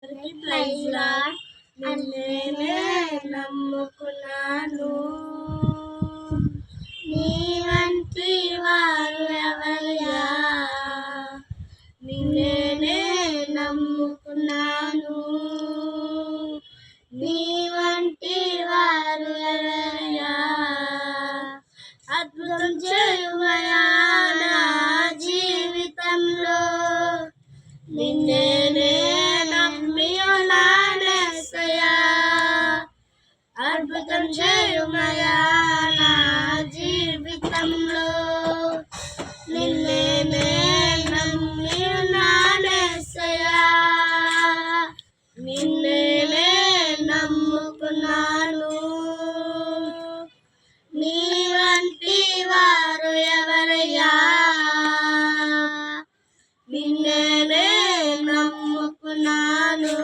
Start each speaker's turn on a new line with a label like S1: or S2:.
S1: Praise lord. నిన్నే నమ్ముకున్నాను, నీ వంటి వారు ఎవరయ్యా. నిన్నే నమ్ముకున్నాను, నీ వంటి వారు ఎవరయ్యా. అద్భుతం చేయుమయా నా జీవితంలో, నిన్నే నమ్మియున్నానెసయ్యా. అద్భుతం చేయుమయా నా జీవితంలో, నిన్నే నమ్మియున్నానెసయ్యా. నిన్నే నమ్ముకున్నాను, నీ వంటి వారు ఎవరయ్యా. నిన్నే నమ్ముకున్నాను,